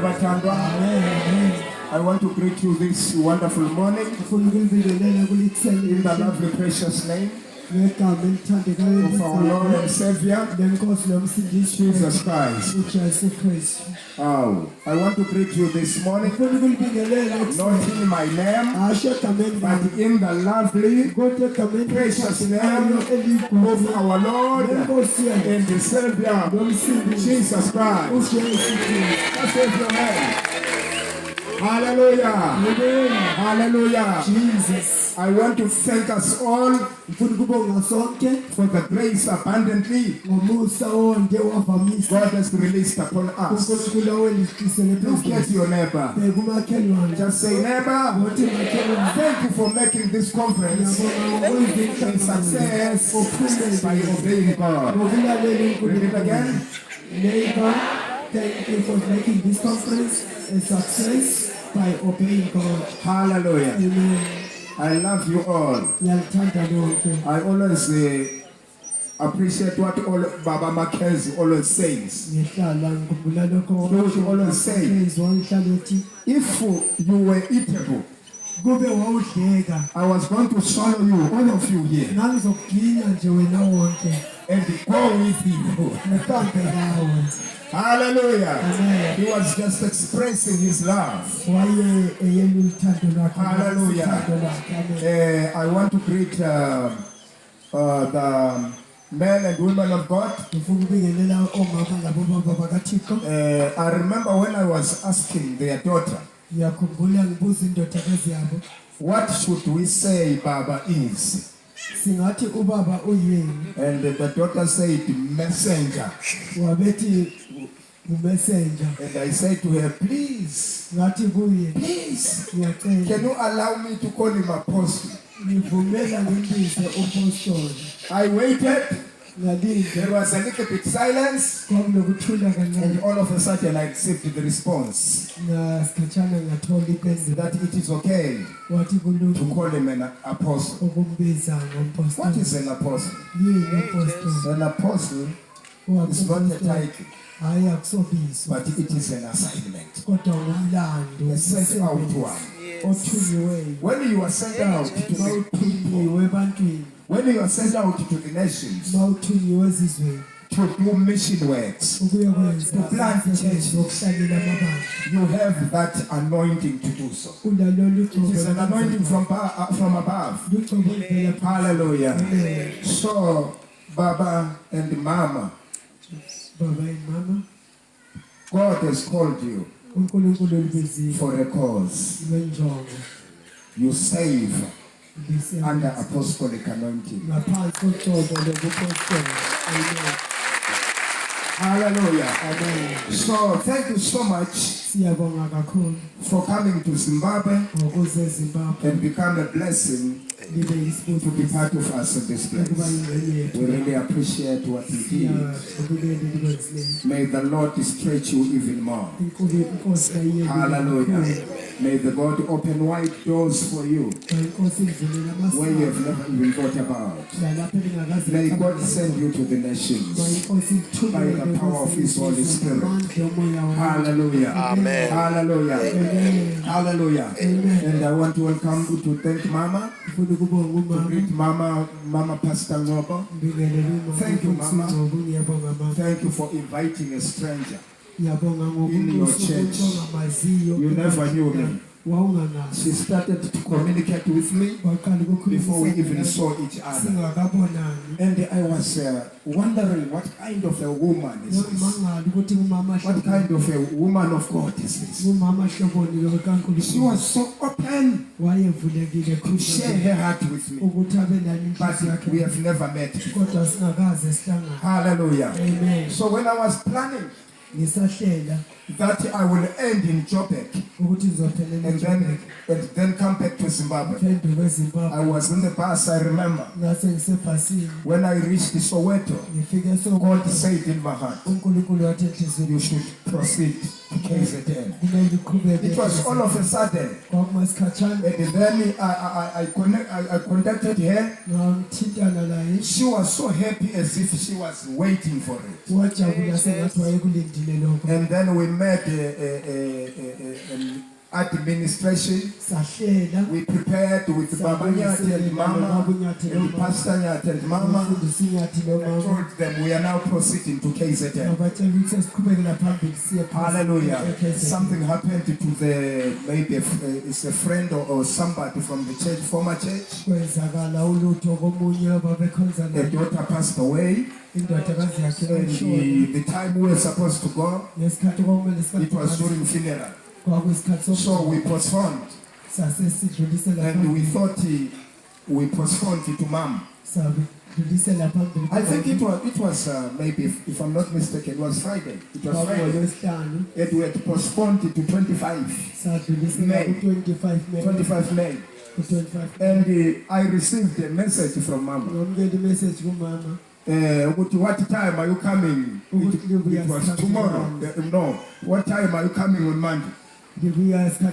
I want to greet you this wonderful morning in the lovely precious name of our Lord and Savior, Jesus Christ. Oh, I want to greet you this morning, not in my name, but in the lovely, precious name of our Lord and the Savior, Jesus Christ. That's your name. Hallelujah. Hallelujah. Jesus. I want to thank us all for the grace abundantly God has released upon us. Look at your neighbor. Just say, neighbor, thank you for making this conference a success by obeying God. Read it again. Neighbor, thank you for making this conference a success by obeying God. Hallelujah. Amen. I love you all. I always appreciate what all Baba Mackenzie always says. He always says, if you were eatable, I was going to swallow you, all of you here, and go with you. Hallelujah. Amen. He was just expressing his love. Hallelujah. I want to greet the men and women of God. I remember when I was asking their daughter, what should we say Baba is? And the daughter said, messenger. And I said to her, please, can you allow me to call him apostle? I waited. There was a little bit silence, and all of a sudden I received the response that it is okay to call him an apostle. What is an apostle? An apostle is not a title, but it is an assignment. A sent out one. When you are sent out to the people, when you are sent out to the nations, to do mission works, to plant churches, you have that anointing to do so. It is an anointing from above. Hallelujah. So, Baba and Mama, God has called you for a cause. You save under apostolic anointing. Hallelujah. Amen. So thank you so much for coming to Zimbabwe and become a blessing to be part of us in this place. We really appreciate what you did. May the Lord stretch you even more. Hallelujah. May the God open wide doors for you where you have never even thought about. May God send you to the nations by the power of His Holy Spirit. Hallelujah. Amen. Hallelujah. Amen. Hallelujah. Amen. And I want to welcome you to thank Mama. To greet Mama Pastor Ngobo. Thank you, Mama. Thank you for inviting a stranger in your church. You never knew me. She started to communicate with me before we even saw each other. And I was wondering, what kind of a woman is this? What kind of a woman of God is this? She was so open to share her heart with me. But we have never met before. Hallelujah. Amen. So when I was planning that I will end in Joburg and then come back to Zimbabwe, I was in the bus, I remember. When I reached Soweto, God said in my heart, you should proceed to KZN. It was all of a sudden. And then I contacted her. She was so happy as if she was waiting for it. And then we met made an administration. Sahlela. We prepared with Baba Nyati and Mama and Pastor Nyati and Mama. I told them we are now proceeding to KZN. Hallelujah. Something happened to the, maybe it's a friend or somebody from the church, former church. The daughter passed away. And the time we were supposed to go, it was during funeral. So we postponed. And we thought we postponed it to Mom. I think it was maybe, if I'm not mistaken, it was Friday. It was Friday. And we had postponed it to 25 May. 25 May. And I received a message from Mama. What time are you coming? It was tomorrow. No. What time are you coming on Monday? I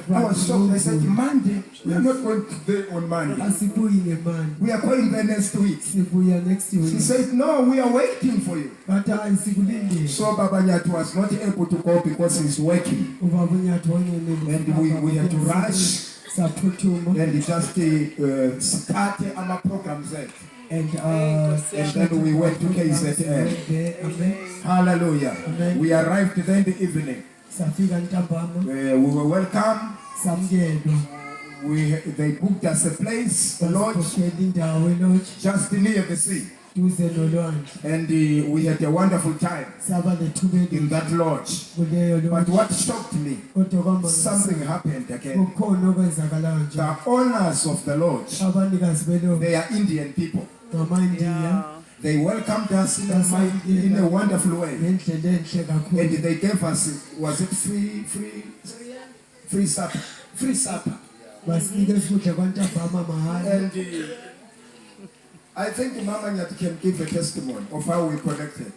was shocked. I said, Monday? We are not going there on Monday. We are going there next week. She said, no, we are waiting for you. So Baba Nyati was not able to go because he's working. And we had to rush and just start our programs there. And then we went to KZN. Hallelujah. Amen. We arrived there in the evening. We were welcome. They booked us a place, a lodge, just near the sea. And we had a wonderful time in that lodge. But what shocked me, something happened again. The owners of the lodge, they are Indian people. They welcomed us in a wonderful way. And they gave us, was it free supper? Free supper. And I think Mama Nyati can give a testimony of how we connected.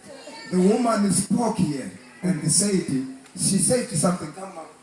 The woman spoke here and she said something, come up.